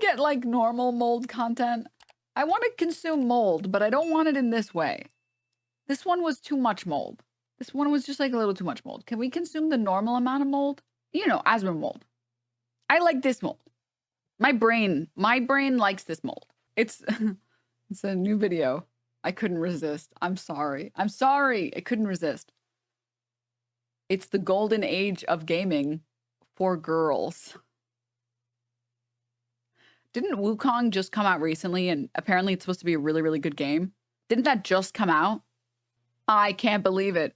get like normal mold content? I want to consume mold, but I don't want it in this way. This one was too much mold. This one was just like a little too much mold. Can we consume the normal amount of mold? You know, Asmongold. I like this mold. My brain likes this mold. It's it's a new video. I couldn't resist. I'm sorry. I'm sorry. I couldn't resist. It's the golden age of gaming for girls. Didn't Wukong just come out recently and apparently it's supposed to be a really, really good game? Didn't that just come out? I can't believe it.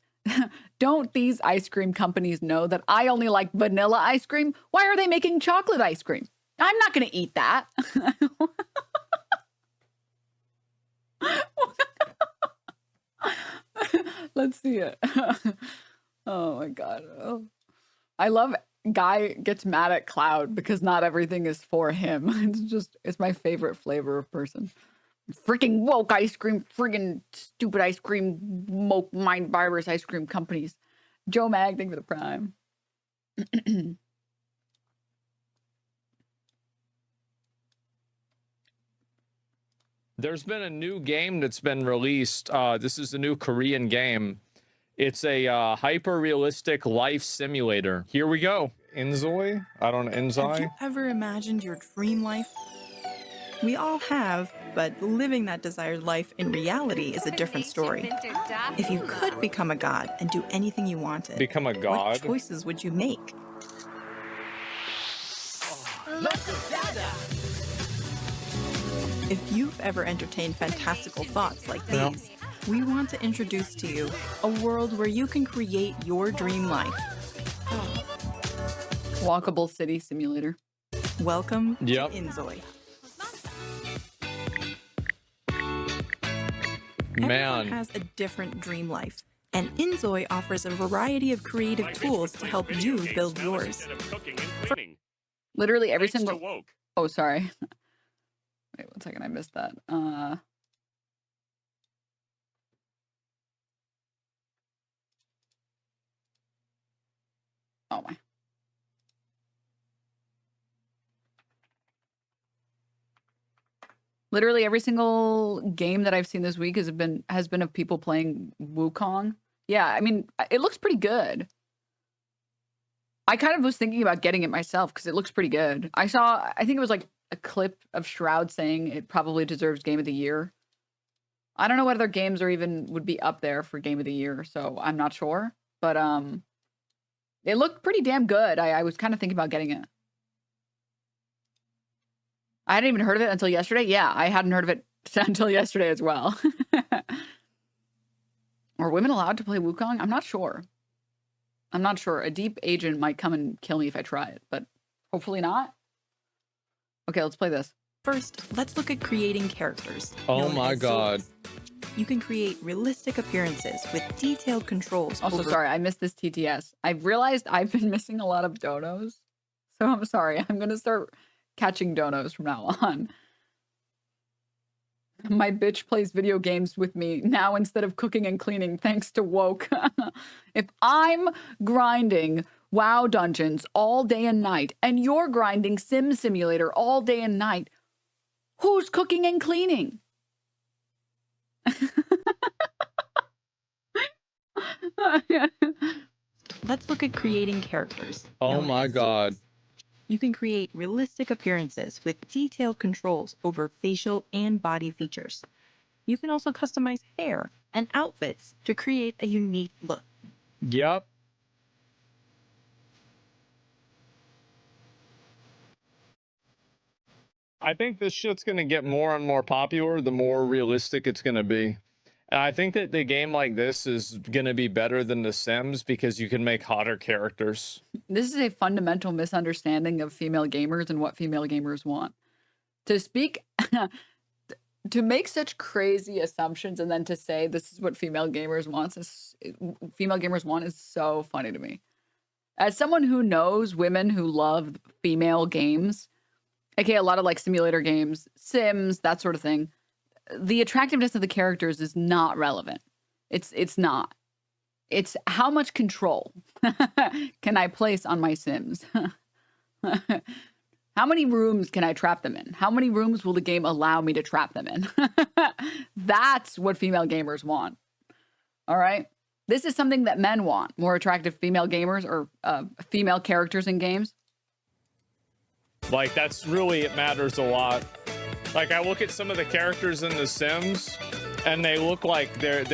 Don't these ice cream companies know that I only like vanilla ice cream? Why are they making chocolate ice cream? I'm not going to eat that. Let's see it. Oh my God. Oh. I love Guy gets mad at Cloud because not everything is for him. It's my favorite flavor of person. Freaking woke ice cream, friggin' stupid ice cream, woke mind virus ice cream companies. Joe Mag, thank you for the prime. There's been a new game that's been released. This is a new Korean game. It's a hyper-realistic life simulator. Here we go. Enoy? I don't know, Enoy? Have you ever imagined your dream life? We all have, but living that desired life in reality is a different story. If you could become a god and do anything you wanted, Become a god? what choices would you make? If you've ever entertained fantastical thoughts like these, we want to introduce to you a world where you can create your dream life. Walkable city simulator. Welcome to Enoy. Everyone has a different dream life, and Enoy offers a variety of creative tools to help you build yours. Literally every single... Oh, sorry. Wait 1 second, I missed that. Oh my. Literally every single game that I've seen this week has been of people playing Wukong. Yeah, I mean, it looks pretty good. I kind of was thinking about getting it myself because it looks pretty good. I think it was like a clip of Shroud saying it probably deserves Game of the Year. I don't know what other games are even would be up there for Game of the Year, so I'm not sure. But it looked pretty damn good. I was kind of thinking about getting it. I hadn't even heard of it until yesterday. Yeah, I hadn't heard of it until yesterday as well. Are women allowed to play Wukong? I'm not sure. I'm not sure. A deep agent might come and kill me if I try it, but hopefully not. Okay, let's play this. First, let's look at creating characters. Oh my God. You can create realistic appearances with detailed controls. Also, sorry, I missed this TTS. I've realized I've been missing a lot of donos. So I'm sorry. I'm going to start catching donos from now on. My bitch plays video games with me now instead of cooking and cleaning thanks to woke. If I'm grinding WoW dungeons all day and night and you're grinding Sim Simulator all day and night, who's cooking and cleaning? Let's look at creating characters. Oh my God. You can create realistic appearances with detailed controls over facial and body features. You can also customize hair and outfits to create a unique look. Yep. I think this shit's going to get more and more popular the more realistic it's going to be. And I think that the game like this is going to be better than The Sims because you can make hotter characters. This is a fundamental misunderstanding of female gamers and what female gamers want. To speak, to make such crazy assumptions and then to say this is what female gamers want is so funny to me. As someone who knows women who love female games, aka a lot of like simulator games, Sims, that sort of thing, the attractiveness of the characters is not relevant. It's not. It's how much control can I place on my Sims? How many rooms can I trap them in? How many rooms will the game allow me to trap them in? That's what female gamers want. All right? This is something that men want. More attractive female gamers or female characters in games. Like, that's really, it matters a lot. Like, I look at some of the characters in The Sims, and they look like they're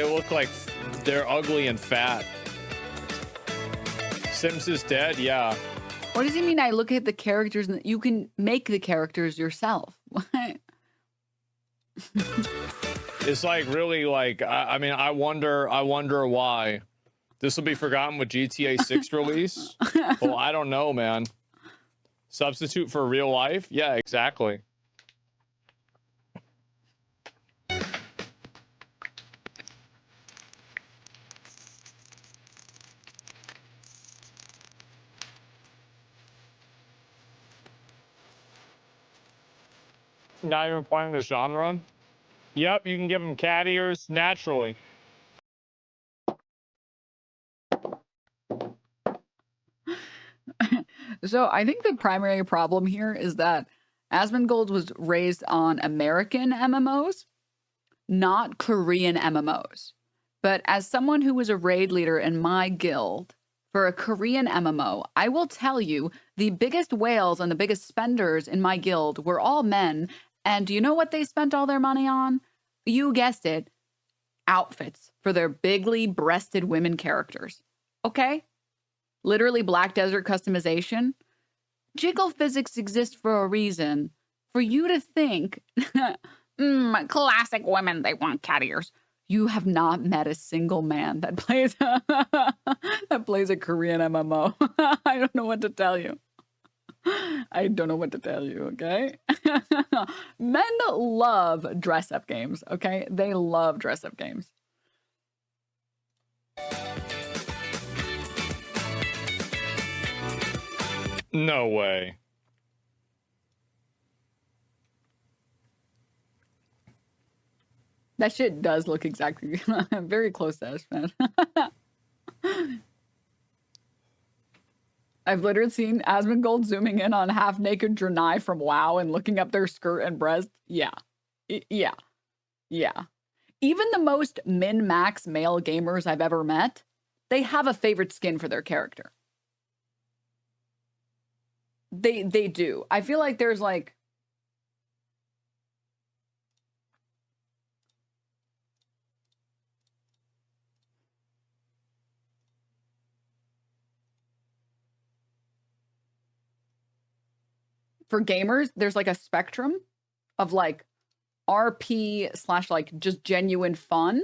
ugly and fat. Sims is dead, yeah. What does he mean? I look at the characters and you can make the characters yourself. It's like really like I mean I wonder why this will be forgotten with GTA 6 release. Well, I don't know, man. Substitute for real life? Yeah, exactly. Not even playing the genre? Yep, you can give them cat ears naturally. So I think the primary problem here is that Asmongold was raised on American MMOs, not Korean MMOs. But as someone who was a raid leader in my guild for a Korean MMO, I will tell you the biggest whales and the biggest spenders in my guild were all men. And do you know what they spent all their money on? You guessed it, outfits for their bigly breasted women characters. Okay? Literally Black Desert customization. Jiggle physics exist for a reason. For you to think, classic women, they want cat ears. You have not met a single man that plays that plays a Korean MMO. I don't know what to tell you. I don't know what to tell you, okay? Men love dress-up games, okay? They love dress-up games. No way. That shit does look exactly very close to us, man. I've literally seen Asmongold zooming in on half-naked Drenai from WoW and looking up their skirt and breast. Yeah. Yeah. Yeah. Even the most min-max male gamers I've ever met, they have a favorite skin for their character. They do. I feel like there's like... For gamers, there's like a spectrum of like RP / like just genuine fun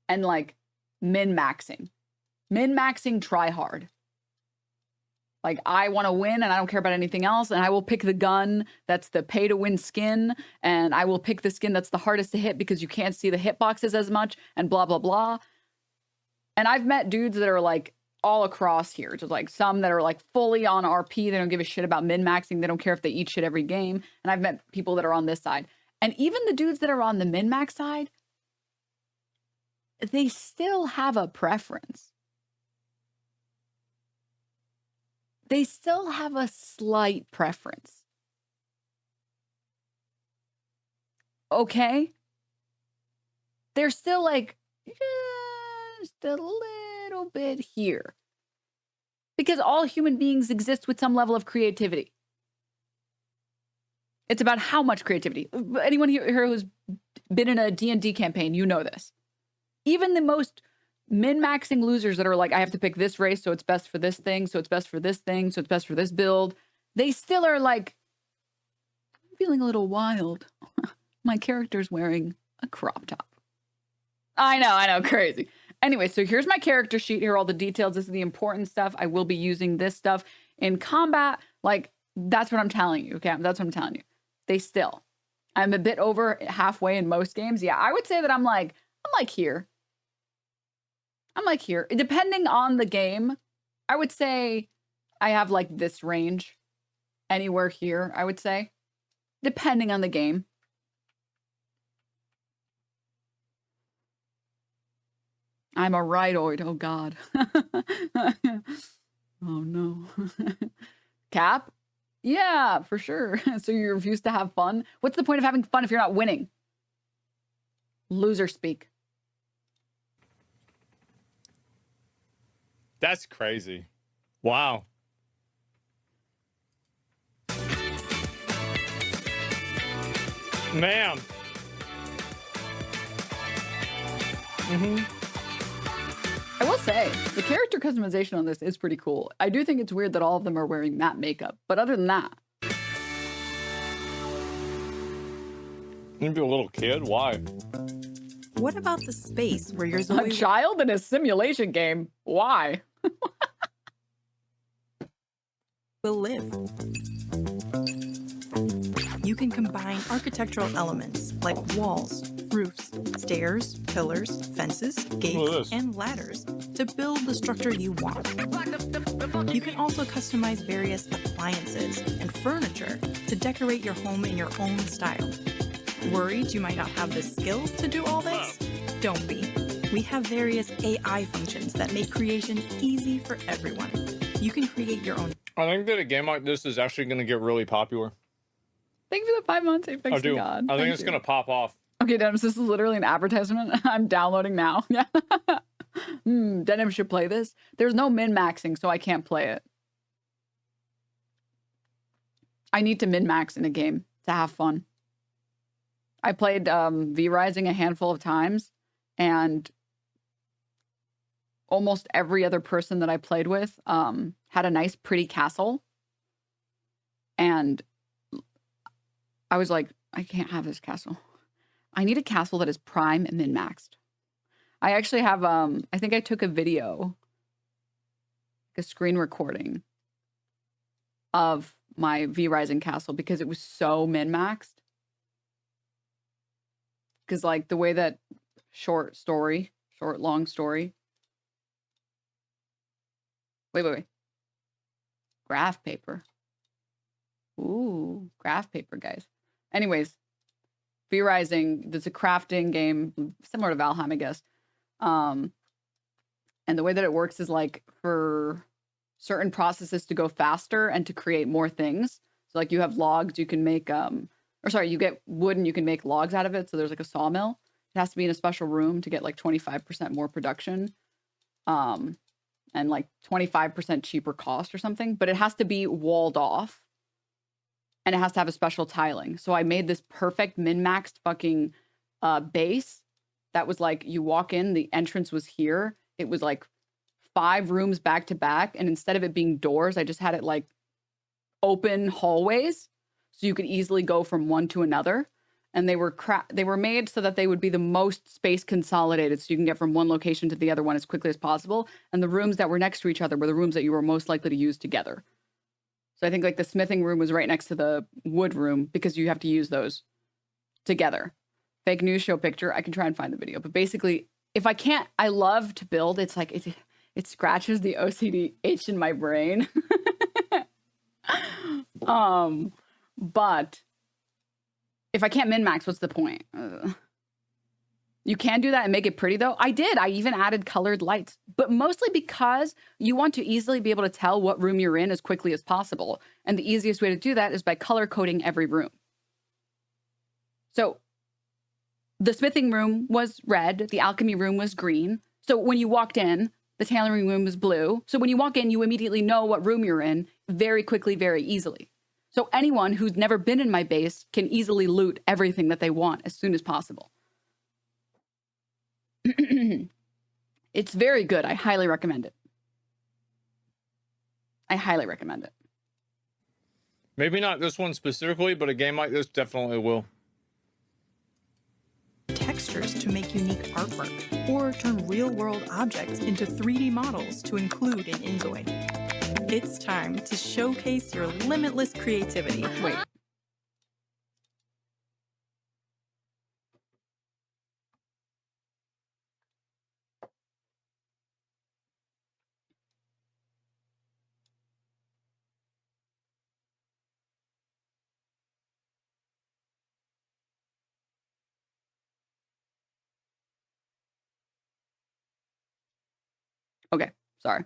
and like min-maxing. Min-maxing try hard. Like, I want to win and I don't care about anything else. And I will pick the gun that's the pay to win skin. And I will pick the skin that's the hardest to hit because you can't see the hitboxes as much and blah, blah, blah. And I've met dudes that are like all across here. Just like some that are like fully on RP. They don't give a shit about min-maxing. They don't care if they eat shit every game. And I've met people that are on this side. And even the dudes that are on the min-max side, they still have a preference. They still have a slight preference. Okay? They're still like, just a little bit here. Because all human beings exist with some level of creativity. It's about how much creativity. Anyone here who's been in a D&D campaign, you know this. Even the most min-maxing losers that are like, I have to pick this race, so it's best for this thing, so it's best for this thing, so it's best for this build. They still are like, I'm feeling a little wild. My character's wearing a crop top. I know, crazy. Anyway, so here's my character sheet. Here are all the details. This is the important stuff. I will be using this stuff in combat. Like, that's what I'm telling you, okay? That's what I'm telling you. They still. I'm a bit over halfway in most games. Yeah, I would say that I'm like here. I'm like here. Depending on the game, I would say I have like this range. Anywhere here, I would say. Depending on the game. I'm a rightoid. Oh, God. Oh, no. Cap? Yeah, for sure. So you refuse to have fun? What's the point of having fun if you're not winning? Loser speak. That's crazy. Wow. Man. I will say, the character customization on this is pretty cool. I do think it's weird that all of them are wearing matte makeup, but other than that. You'd be a little kid? Why? What about the space where your A Zoe child in a simulation game? Why? will live? You can combine architectural elements like walls, roofs, stairs, pillars, fences, gates, and ladders to build the structure you want. You can also customize various appliances and furniture to decorate your home in your own style. Worried you might not have the skills to do all this? Don't be. We have various AI functions that make creation easy for everyone. You can create your own. I think that a game like this is actually going to get really popular. Thank you for the 5 months, Apex. I do. God. I think it's going to pop off. Okay, Denims, this is literally an advertisement. I'm downloading now. Yeah. Denim should play this. There's no min-maxing, so I can't play it. I need to min-max in a game to have fun. I played V-Rising a handful of times, and almost every other person that I played with had a nice, pretty castle. And I was like, I can't have this castle. I need a castle that is prime and min-maxed. I actually have, I think I took a video, like a screen recording of my V-Rising castle because it was so min-maxed. Because like the way that short, long story. Wait. Graph paper. Ooh, graph paper, guys. Anyways, V-Rising, that's a crafting game similar to Valheim, I guess. And the way that it works is like for certain processes to go faster and to create more things. So like you have logs, you can make, you get wood and you can make logs out of it. So there's like a sawmill. It has to be in a special room to get like 25% more production. And like 25% cheaper cost or something, but it has to be walled off. And it has to have a special tiling. So I made this perfect min-maxed fucking base that was like, you walk in, the entrance was here. It was like 5 rooms back to back. And instead of it being doors, I just had it like open hallways. So you could easily go from one to another. And they were made so that they would be the most space consolidated. So you can get from one location to the other one as quickly as possible. And the rooms that were next to each other were the rooms that you were most likely to use together. So I think like the smithing room was right next to the wood room because you have to use those together. Fake news show picture. I can try and find the video. But basically, if I can't, I love to build. It's like, it scratches the OCD itch in my brain. But if I can't min-max, what's the point? You can do that and make it pretty, though. I did. I even added colored lights, but mostly because you want to easily be able to tell what room you're in as quickly as possible. And the easiest way to do that is by color coding every room. So the smithing room was red. The alchemy room was green. So when you walked in, the tailoring room was blue. So when you walk in, you immediately know what room you're in very quickly, very easily. So anyone who's never been in my base can easily loot everything that they want as soon as possible. It's very good. I highly recommend it. I highly recommend it. Maybe not this one specifically, but a game like this definitely will. Textures to make unique artwork, or turn real-world objects into 3D models to include in Enoy. It's time to showcase your limitless creativity. Wait. Okay, sorry.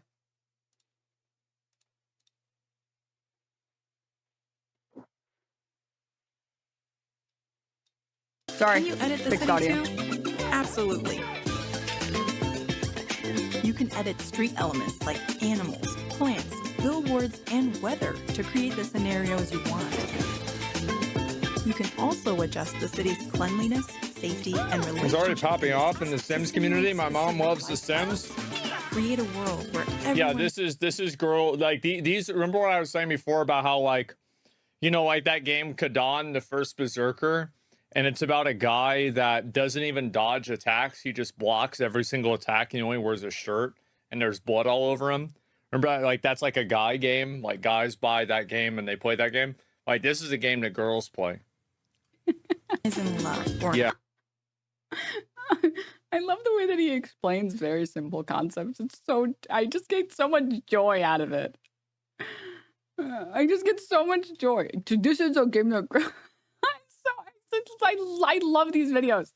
Sorry. Can you edit the Fixed city audio. too? Absolutely. You can edit street elements like animals, plants, billboards, and weather to create the scenarios you want. You can also adjust the city's cleanliness, safety, and relationships. It's already popping off in the Sims community. My mom loves the Sims. Create a world where everyone... Yeah, this is girl, like these, remember what I was saying before about how, like, you know, like that game Kadan, the first Berserker, and it's about a guy that doesn't even dodge attacks. He just blocks every single attack. He only wears a shirt and there's blood all over him. Remember, like, that's like a guy game. Like, guys buy that game and they play that game. Like, this is a game that girls play. is in love. Or Yeah. I love the way that he explains very simple concepts. It's so, I just get so much joy out of it. I just get so much joy. This is a game that I love these videos.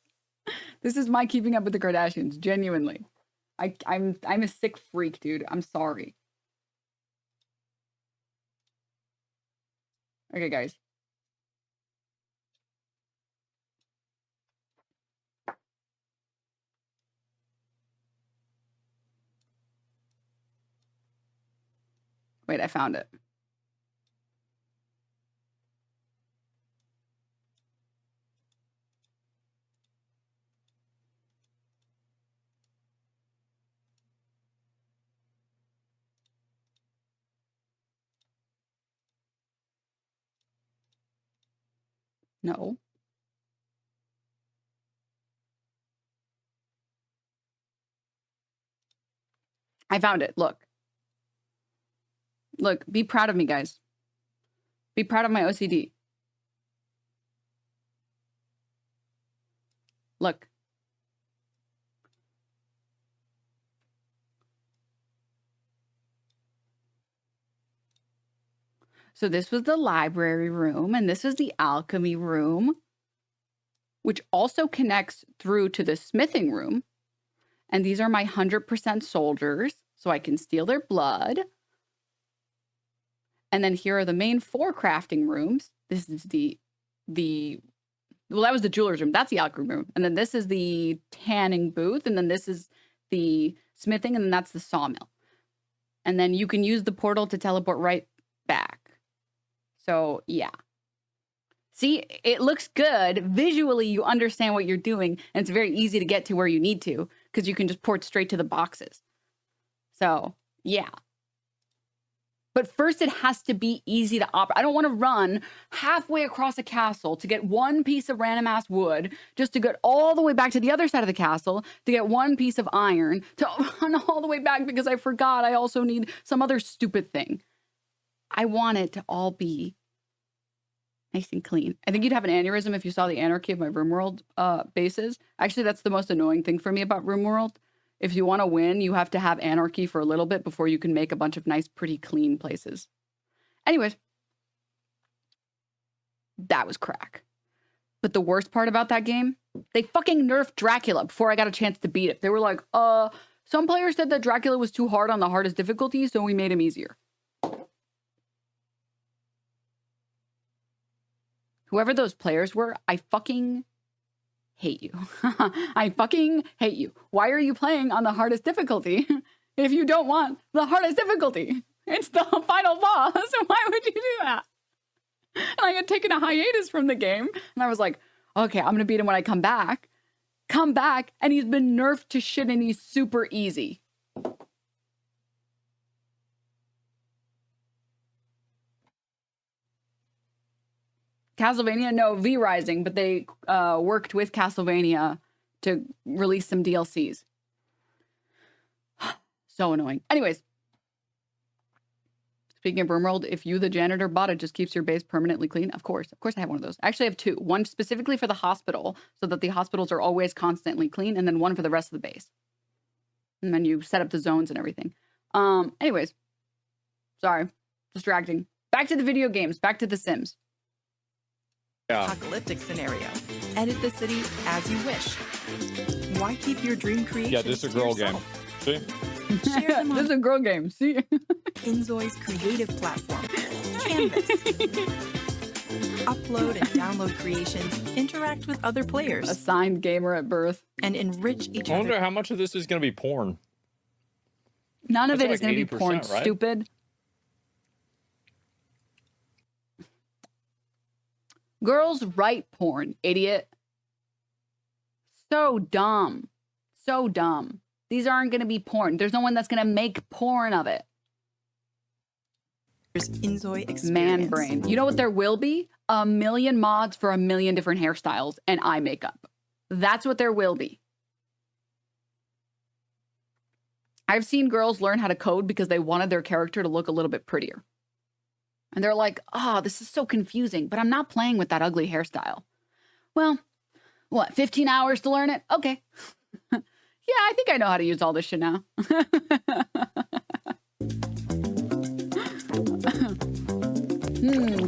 This is my keeping up with the Kardashians, genuinely. I'm a sick freak, dude. I'm sorry. Okay, guys. Wait, I found it. No. I found it. Look. Look, be proud of me, guys. Be proud of my OCD. Look. So this was the library room, and this was the alchemy room, which also connects through to the smithing room. And these are my 100% soldiers, so I can steal their blood. And then here are the main 4 crafting rooms. This is well, that was the jeweler's room. That's the alchemy room. And then this is the tanning booth. And then this is the smithing. And then that's the sawmill. And then you can use the portal to teleport right back. So, yeah. See, it looks good. Visually, you understand what you're doing. And it's very easy to get to where you need to because you can just port straight to the boxes. So, yeah. But first, it has to be easy to operate. I don't want to run halfway across a castle to get one piece of random-ass wood, just to get all the way back to the other side of the castle to get one piece of iron, to run all the way back because I forgot I also need some other stupid thing. I want it to all be nice and clean. I think you'd have an aneurysm if you saw the anarchy of my RimWorld bases. Actually, that's the most annoying thing for me about RimWorld. If you want to win, you have to have anarchy for a little bit before you can make a bunch of nice, pretty clean places. Anyways, that was crack. But the worst part about that game, they fucking nerfed Dracula before I got a chance to beat it. They were like, some players said that Dracula was too hard on the hardest difficulty, so we made him easier. Whoever those players were, I fucking hate you. I fucking hate you. Why are you playing on the hardest difficulty if you don't want the hardest difficulty? It's the final boss. So why would you do that? And I had taken a hiatus from the game. And I was like, okay, I'm going to beat him when I come back. Come back. And he's been nerfed to shit and he's super easy. Castlevania, no, V-Rising, but they worked with Castlevania to release some DLCs. So annoying. Anyways, speaking of RimWorld, if you, the janitor bot, it just keeps your base permanently clean. Of course I have one of those. Actually, I have 2. One specifically for the hospital, so that the hospitals are always constantly clean, and then one for the rest of the base. And then you set up the zones and everything. Anyways, sorry, distracting. Back to the video games. Back to The Sims. Yeah. Apocalyptic scenario. Edit the city as you wish. Why keep your dream creation? Yeah, this is a girl game. See? Share them on This is a girl game. See? Enoy's creative platform, Canvas. upload and download creations, interact with other players, Assigned gamer at birth. and enrich each I wonder other. how much of this is going to be porn. None of That's it is like going to be porn, 80%, right? stupid. Girls write porn, idiot. So dumb. So dumb. These aren't going to be porn. There's no one that's going to make porn of it. Enoy experience. Man brain. You know what there will be? 1 million mods for 1 million different hairstyles and eye makeup. That's what there will be. I've seen girls learn how to code because they wanted their character to look a little bit prettier. And they're like, oh, this is so confusing, but I'm not playing with that ugly hairstyle. Well, what, 15 hours to learn it? Okay. Yeah, I think I know how to use all this shit now.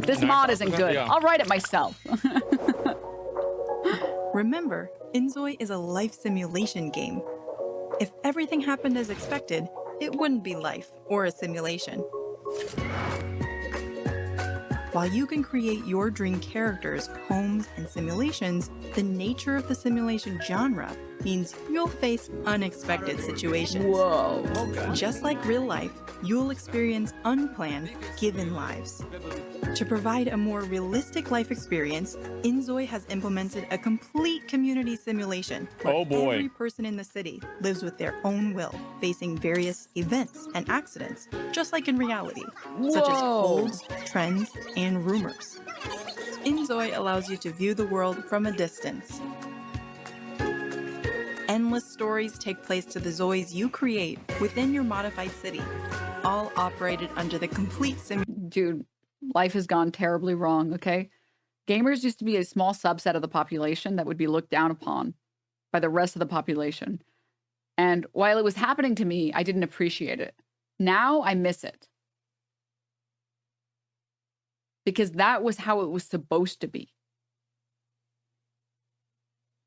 This mod isn't good. Yeah. I'll write it myself. Remember, Enoy is a life simulation game. If everything happened as expected, it wouldn't be life or a simulation. While you can create your dream characters, homes, and simulations, the nature of the simulation genre means you'll face unexpected situations. Whoa. Just like real life, you'll experience unplanned, given lives. To provide a more realistic life experience, Enoy has implemented a complete community simulation where Oh boy. every person in the city lives with their own will, facing various events and accidents, just like in reality, such as Whoa. colds, trends, and rumors. Enoy allows you to view the world from a distance. Endless stories take place to the Zoys you create within your modified city, all operated under the complete simulation. Dude, life has gone terribly wrong, okay? Gamers used to be a small subset of the population that would be looked down upon by the rest of the population. And while it was happening to me, I didn't appreciate it. Now I miss it. Because that was how it was supposed to be.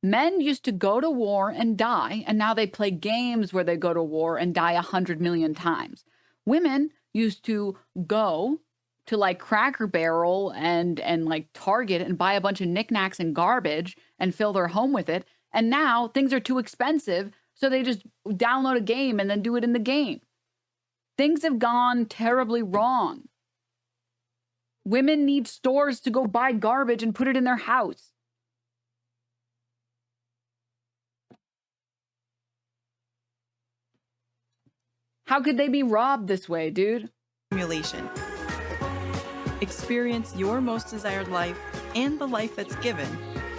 Men used to go to war and die, and now they play games where they go to war and die 100 million times. Women used to go to like Cracker Barrel and like Target and buy a bunch of knickknacks and garbage and fill their home with it. And now things are too expensive, so they just download a game and then do it in the game. Things have gone terribly wrong. Women need stores to go buy garbage and put it in their house. How could they be robbed this way, dude? Experience your most desired life and the life that's given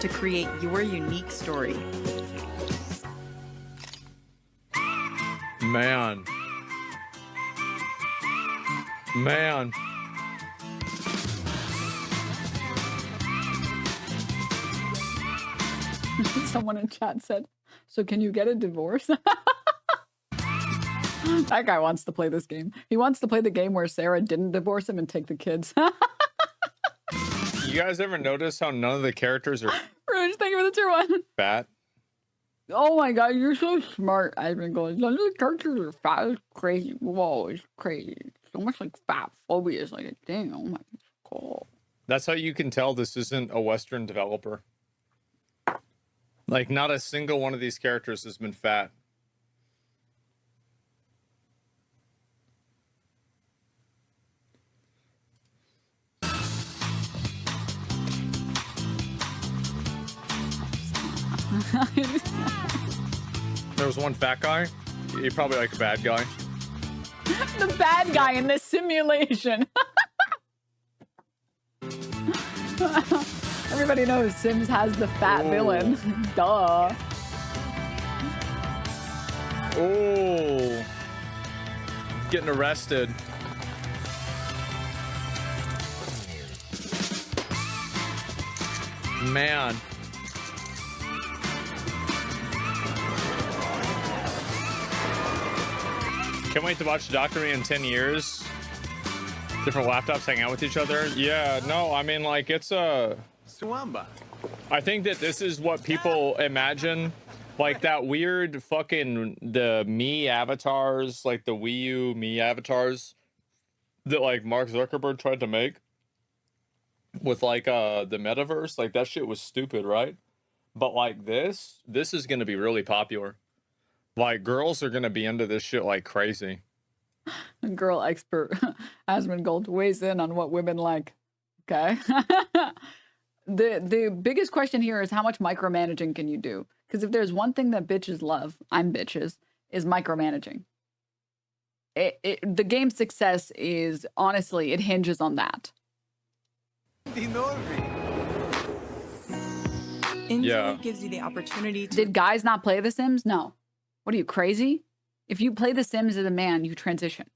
to create your unique story. Man. Man. Someone in chat said, so can you get a divorce? That guy wants to play this game. He wants to play the game where Sarah didn't divorce him and take the kids. You guys ever notice how none of the characters are Rouge, thank you for the tier 1. fat? Oh my god, you're so smart. I've been going, none of the characters are fat. It's crazy. Whoa, it's crazy. So much like fat phobia is like a thing. Oh my god. That's how you can tell this isn't a Western developer. Like, not a single one of these characters has been fat. There was one fat guy. He probably like a bad guy. The bad guy in this simulation. Everybody knows Sims has the fat villain. Duh. Oh, getting arrested. Man. Can't wait to watch the documentary in 10 years. Different laptops hang out with each other. Yeah, no, I mean, like, it's a... I think that this is what people imagine. Like, that weird fucking, the Me avatars, like the Wii U Me avatars that, like, Mark Zuckerberg tried to make. with like the metaverse, like that shit was stupid, right? But like this is gonna be really popular. Like girls are gonna be into this shit like crazy. Girl expert Asmongold weighs in on what women like. Okay. The biggest question here is how much micromanaging can you do? Because if there's one thing that bitches love, I'm bitches, is micromanaging. The game's success is, honestly, it hinges on that. Enoy gives you the opportunity to Did guys not play The Sims? No. What are you, crazy? If you play The Sims as a man, you transition.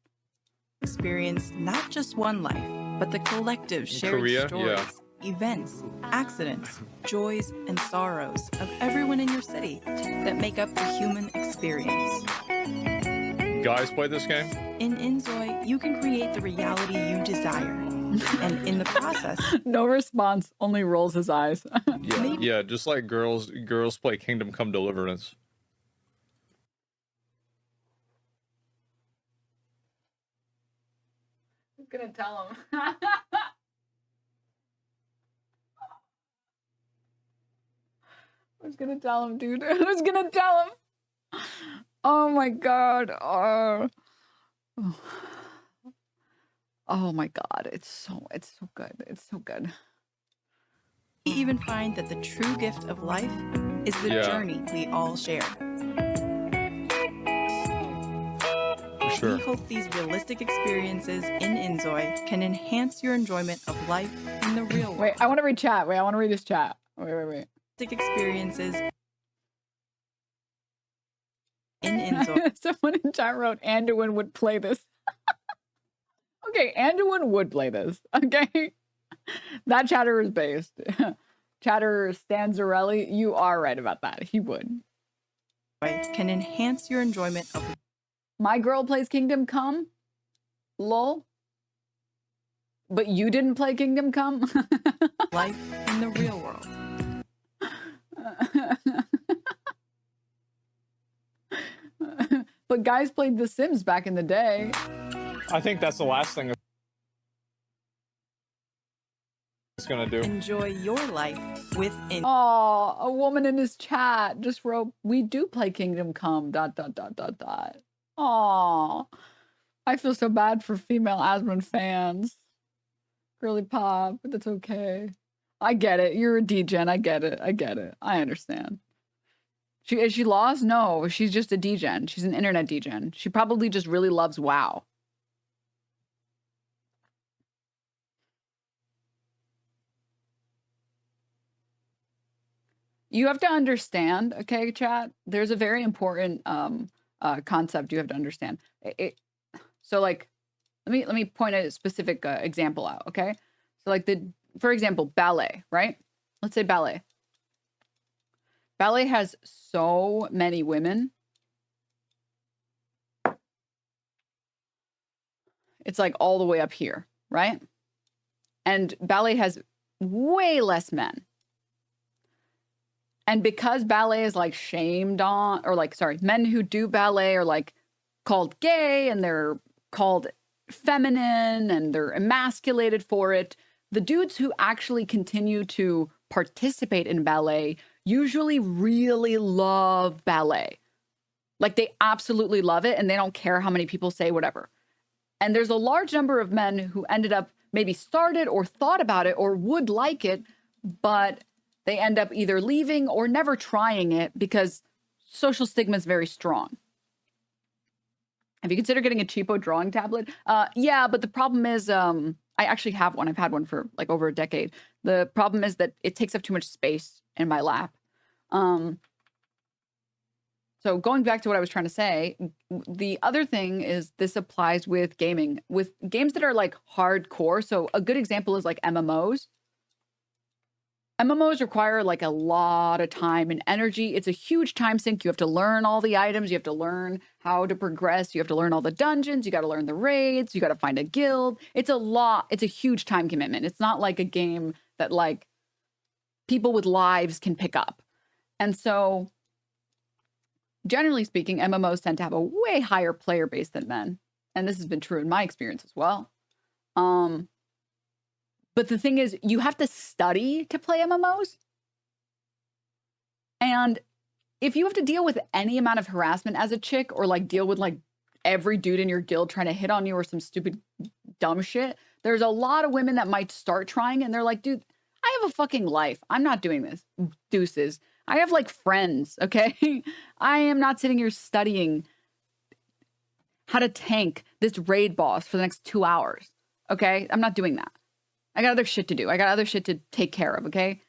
experience not just one life, but the collective shared stories, events, accidents, joys, and sorrows of everyone in your city that make up the human experience. Guys play this game? In Enoy, you can create the reality you desire. And in the process... No response, only rolls his eyes. Yeah, just like girls play Kingdom Come Deliverance. Who's gonna tell him? Who's gonna tell him, dude? Who's gonna tell him? Oh my god. Oh my god. It's so good. It's so good. We even find that the true gift of life is the journey we all share. Sure. We hope these realistic experiences in Enoy can enhance your enjoyment of life in the real world. Wait, I want to read chat. Wait, I want to read his chat. Wait. Experiences in Enoy. Someone in chat wrote Anduin would play this. Okay, Anduin would play this. Okay, that chatter is based. Chatter Stanzarelli, you are right about that. He would. Can enhance your enjoyment of. My girl plays Kingdom Come. Lol. But you didn't play Kingdom Come? Life in the real world. But guys played The Sims back in the day. I think that's the last thing it's gonna do. Enjoy your life with Enoy. Oh, a woman in his chat just wrote, "We do play Kingdom Come, ... Oh, I feel so bad for female Asmon fans. Girly pop, but that's okay. I get it. You're a degen. I get it. I understand. Is she lost? No, she's just a degen. She's an internet degen. She probably just really loves WoW. You have to understand, okay, chat? There's a very important concept you have to understand. So like, let me point a specific example out, okay? So like for example, ballet, right? Let's say ballet. Ballet has so many women. It's like all the way up here, right? And ballet has way less men. And because ballet is like shamed on, or like, sorry, men who do ballet are like called gay and they're called feminine and they're emasculated for it. The dudes who actually continue to participate in ballet usually really love ballet. Like they absolutely love it and they don't care how many people say whatever. And there's a large number of men who ended up maybe started or thought about it or would like it, but they end up either leaving or never trying it because social stigma is very strong. Have you considered getting a cheapo drawing tablet? Yeah, but the problem is, I actually have one. I've had one for like over a decade. The problem is that it takes up too much space in my lap. So going back to what I was trying to say, the other thing is this applies with gaming, with games that are like hardcore. So a good example is like MMOs. MMOs require like a lot of time and energy. It's a huge time sink. You have to learn all the items. You have to learn how to progress. You have to learn all the dungeons. You got to learn the raids. You got to find a guild. It's a lot. It's a huge time commitment. It's not like a game that like people with lives can pick up. And so generally speaking, MMOs tend to have a way higher player base than men. And this has been true in my experience as well. But the thing is, you have to study to play MMOs. And if you have to deal with any amount of harassment as a chick, or like deal with like every dude in your guild trying to hit on you or some stupid dumb shit, there's a lot of women that might start trying and they're like, dude, I have a fucking life. I'm not doing this. Deuces. I have like friends, okay? I am not sitting here studying how to tank this raid boss for the next 2 hours, okay? I'm not doing that. I got other shit to do. I got other shit to take care of, okay?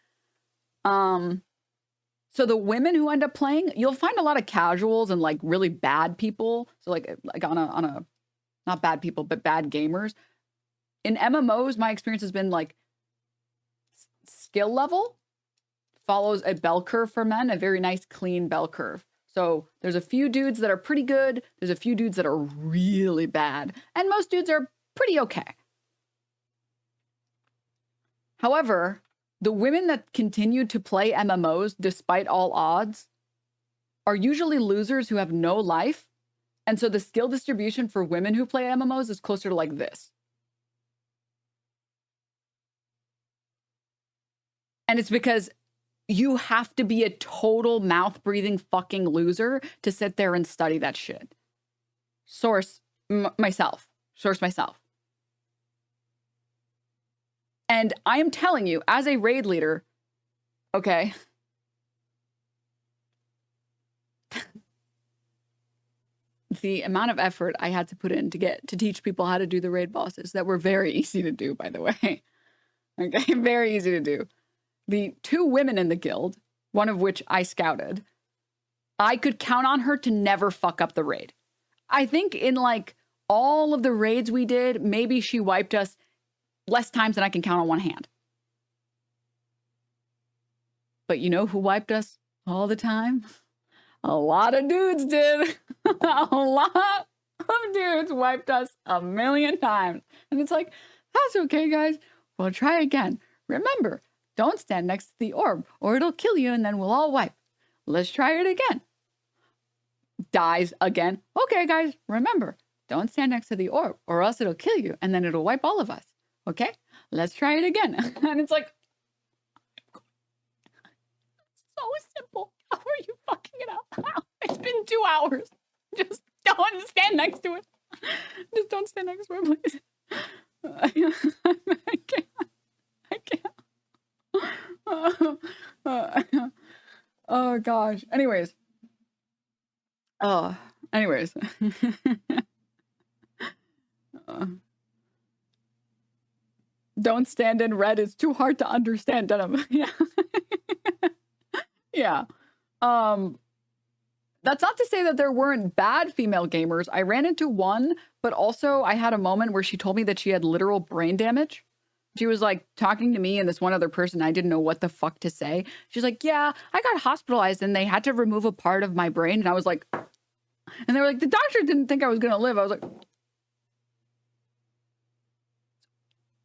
So the women who end up playing, you'll find a lot of casuals and like really bad people. So like on a not bad people, but bad gamers. In MMOs, my experience has been like skill level follows a bell curve for men, a very nice clean bell curve. So there's a few dudes that are pretty good. There's a few dudes that are really bad. And most dudes are pretty okay. However, the women that continue to play MMOs despite all odds are usually losers who have no life. And so the skill distribution for women who play MMOs is closer to like this. And it's because you have to be a total mouth-breathing fucking loser to sit there and study that shit. Source myself. And I am telling you, as a raid leader, okay, the amount of effort I had to put in to teach people how to do the raid bosses that were very easy to do, by the way. Okay, very easy to do. The 2 women in the guild, one of which I scouted, I could count on her to never fuck up the raid. I think in like all of the raids we did, maybe she wiped us less times than I can count on one hand. But you know who wiped us all the time? A lot of dudes did. A lot of dudes wiped us a million times. And it's like, that's okay, guys. We'll try again. Remember, don't stand next to the orb or it'll kill you and then we'll all wipe. Let's try it again. Dies again. Okay, guys, remember, don't stand next to the orb or else it'll kill you and then it'll wipe all of us. Okay, let's try it again. And it's like, so simple. How are you fucking it up? It's been 2 hours. Just don't stand next to it. Just don't stand next to it, please. I can't. Oh gosh. Anyways. Don't stand in red. It's too hard to understand, Denim. Yeah. Yeah. That's not to say that there weren't bad female gamers. I ran into one, but also I had a moment where she told me that she had literal brain damage. She was like talking to me and this one other person. I didn't know what the fuck to say. She's like, yeah, I got hospitalized and they had to remove a part of my brain. And I was like, and they were like, the doctor didn't think I was going to live. I was like,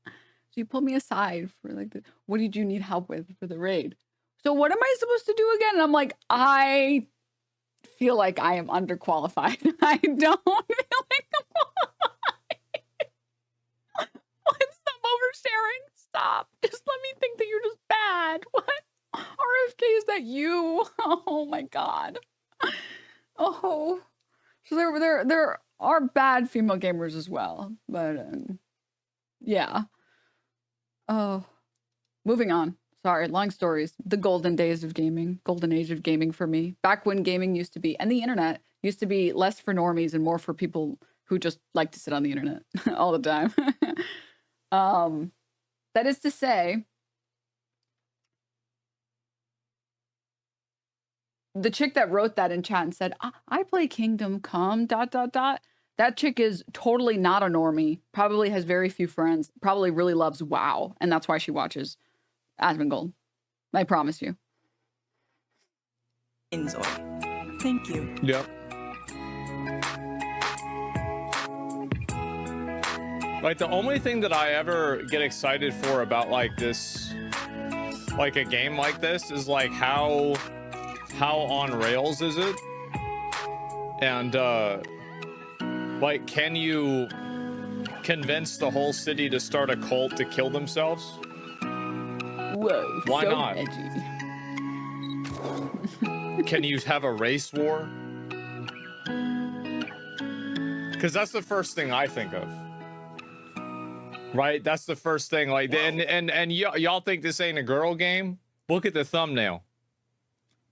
so you pulled me aside for like, what did you need help with for the raid? So what am I supposed to do again? And I'm like, I feel like I am underqualified. I don't feel like stop oversharing. Stop. Just let me think that you're just bad. What? RFK, is that you? Oh my God. Oh. So there are bad female gamers as well. But yeah. Oh. Moving on. Sorry, long stories. The golden days of gaming. Golden age of gaming for me. Back when gaming used to be, and the internet used to be less for normies and more for people who just like to sit on the internet all the time. That is to say, the chick that wrote that in chat and said, I play Kingdom Come, ... That chick is totally not a normie, probably has very few friends, probably really loves WoW, and that's why she watches Asmongold. I promise you. Enoy. Thank you. Yep. Like, the only thing that I ever get excited for about, like, this, like, a game like this is, like, how on rails is it? And, like, can you convince the whole city to start a cult to kill themselves? Whoa. Why so not? Edgy. Can you have a race war? Because that's the first thing I think of. Right? That's the first thing. Like, and y'all think this ain't a girl game? Look at the thumbnail.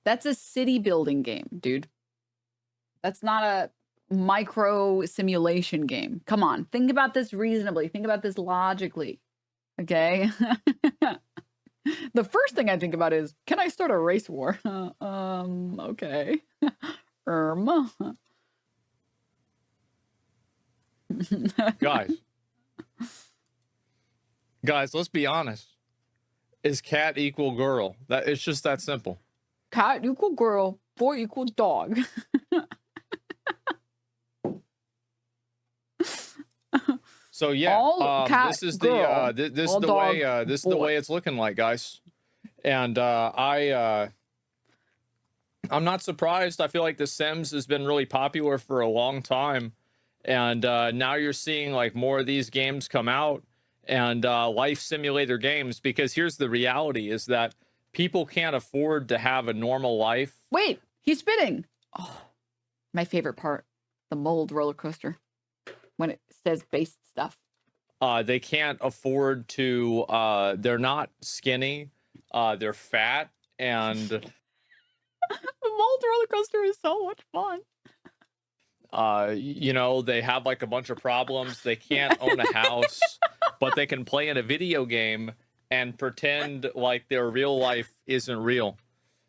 That's a city building game, dude. That's not a micro simulation game. Come on, think about this reasonably. Think about this logically. Okay. The first thing I think about is, can I start a race war? Okay. Guys, let's be honest. Is cat equal girl? That it's just that simple. Cat equal girl, boy equal dog. So yeah, this is girl, the this is the dog, way this is the way it's looking like, guys. And I'm not surprised. I feel like The Sims has been really popular for a long time, and now you're seeing like more of these games come out, and life simulator games, because here's the reality is that people can't afford to have a normal life. Wait, he's spitting. Oh, my favorite part, the mold roller coaster, when it says base stuff. They can't afford to, they're not skinny, they're fat, and the mold roller coaster is so much fun. You know, they have like a bunch of problems. They can't own a house, but they can play in a video game and pretend like their real life isn't real.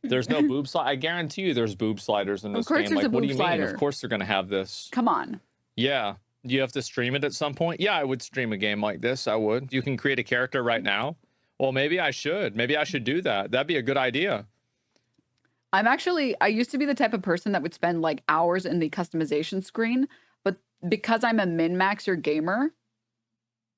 There's no boob slide. I guarantee you there's boob sliders in this game. Like, what do you mean? Of course they're going to have this. Come on. Yeah. Do you have to stream it at some point? Yeah, I would stream a game like this. I would. You can create a character right now. Well, maybe I should. Maybe I should do that. That'd be a good idea. I used to be the type of person that would spend like hours in the customization screen, but because I'm a min-maxer gamer,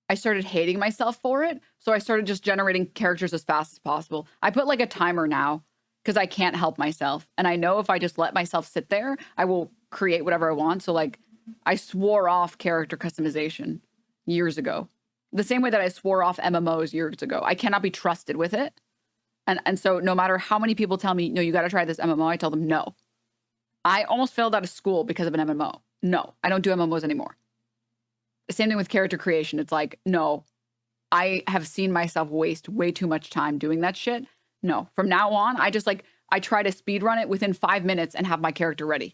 I started hating myself for it. So I started just generating characters as fast as possible. I put like a timer now because I can't help myself. And I know if I just let myself sit there, I will create whatever I want. So like I swore off character customization years ago. The same way that I swore off MMOs years ago. I cannot be trusted with it. And so no matter how many people tell me, no, you got to try this MMO, I tell them no. I almost failed out of school because of an MMO. No, I don't do MMOs anymore. The same thing with character creation. It's like, no, I have seen myself waste way too much time doing that shit. No, from now on, I try to speed run it within 5 minutes and have my character ready.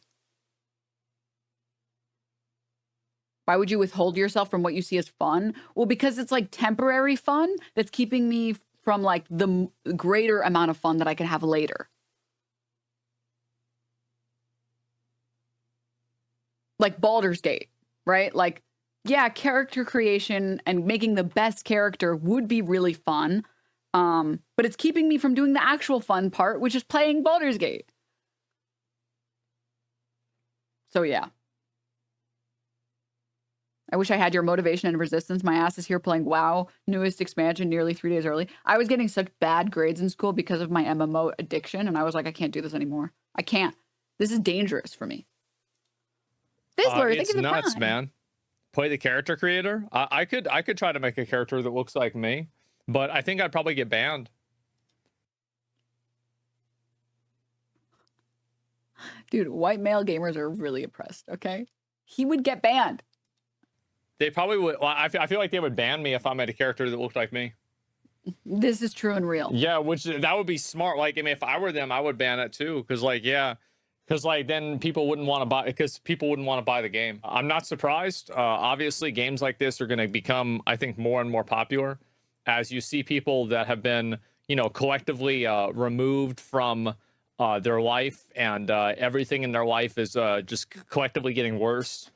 Why would you withhold yourself from what you see as fun? Well, because it's like temporary fun that's keeping me from like the greater amount of fun that I can have later. Like Baldur's Gate, right? Like, yeah, character creation and making the best character would be really fun. But it's keeping me from doing the actual fun part, which is playing Baldur's Gate. So yeah. I wish I had your motivation and resistance. My ass is here playing WoW, newest expansion, nearly 3 days early. I was getting such bad grades in school because of my MMO addiction, and I was like, I can't do this anymore. I can't. This is dangerous for me. It's nuts, man. Play the character creator. I could try to make a character that looks like me, but I think I'd probably get banned. Dude, white male gamers are really oppressed, okay? He would get banned. They probably would. Well, I feel like they would ban me if I made a character that looked like me. This is true and real. Yeah, which that would be smart. Like, I mean, if I were them, I would ban it too. Because, like, yeah, because like then people wouldn't want to buy. Because people wouldn't want to buy the game. I'm not surprised. Obviously, games like this are going to become, I think, more and more popular as you see people that have been, you know, collectively removed from their life, and everything in their life is just collectively getting worse.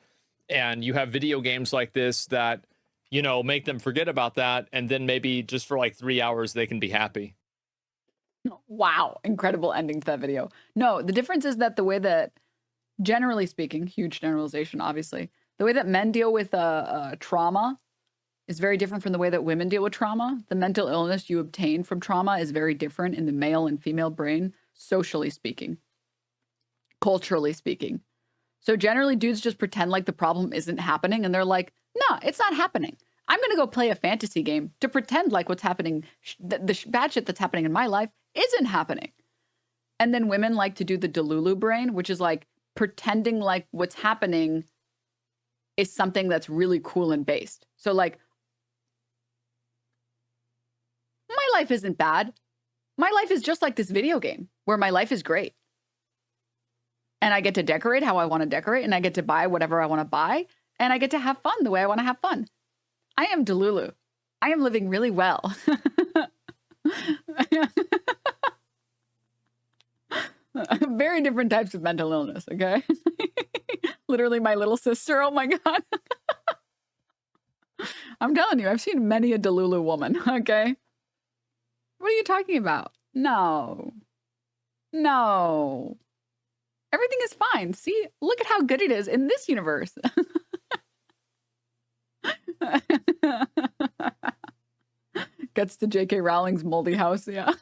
And you have video games like this that, you know, make them forget about that. And then maybe just for like 3 hours, they can be happy. Wow. Incredible ending to that video. No, the difference is that the way that, generally speaking, huge generalization, obviously, the way that men deal with trauma is very different from the way that women deal with trauma. The mental illness you obtain from trauma is very different in the male and female brain, socially speaking, culturally speaking. So generally dudes just pretend like the problem isn't happening and they're like, nah, it's not happening. I'm going to go play a fantasy game to pretend like what's happening, the bad shit that's happening in my life isn't happening. And then women like to do the Delulu brain, which is like pretending like what's happening is something that's really cool and based. So like, my life isn't bad. My life is just like this video game where my life is great. And I get to decorate how I want to decorate, and I get to buy whatever I want to buy, and I get to have fun the way I want to have fun. I am Delulu. I am living really well. Very different types of mental illness, okay? Literally my little sister, oh my God. I'm telling you, I've seen many a Delulu woman, okay? What are you talking about? No. No. Everything is fine. See, look at how good it is in this universe. Gets to J.K. Rowling's moldy house, yeah.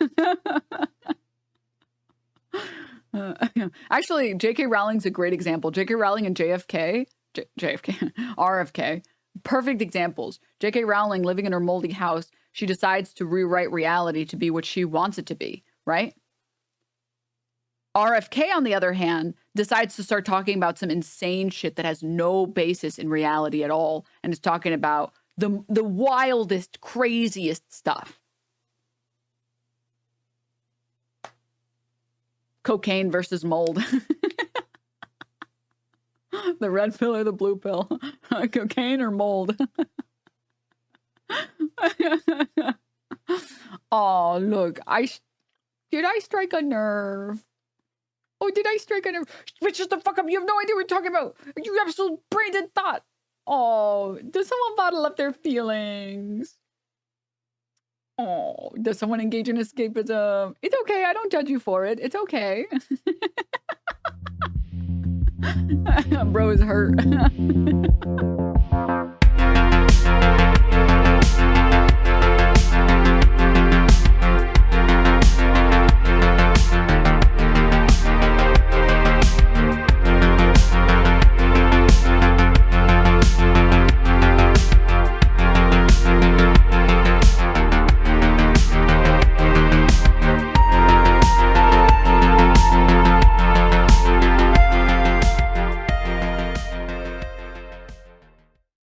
Actually, J.K. Rowling's a great example. J.K. Rowling and JFK, RFK, perfect examples. J.K. Rowling living in her moldy house, she decides to rewrite reality to be what she wants it to be, right? RFK, on the other hand, decides to start talking about some insane shit that has no basis in reality at all, and is talking about the wildest, craziest stuff. Cocaine versus mold. The red pill or the blue pill? Cocaine or mold? Oh, look. Did I strike a nerve? Oh, did I strike a nerve? Bitch, shut the fuck up. You have no idea what you're talking about. You absolute brain dead thought. Oh, does someone bottle up their feelings? Oh, does someone engage in escapism? It's okay. I don't judge you for it. It's okay. Bro is hurt.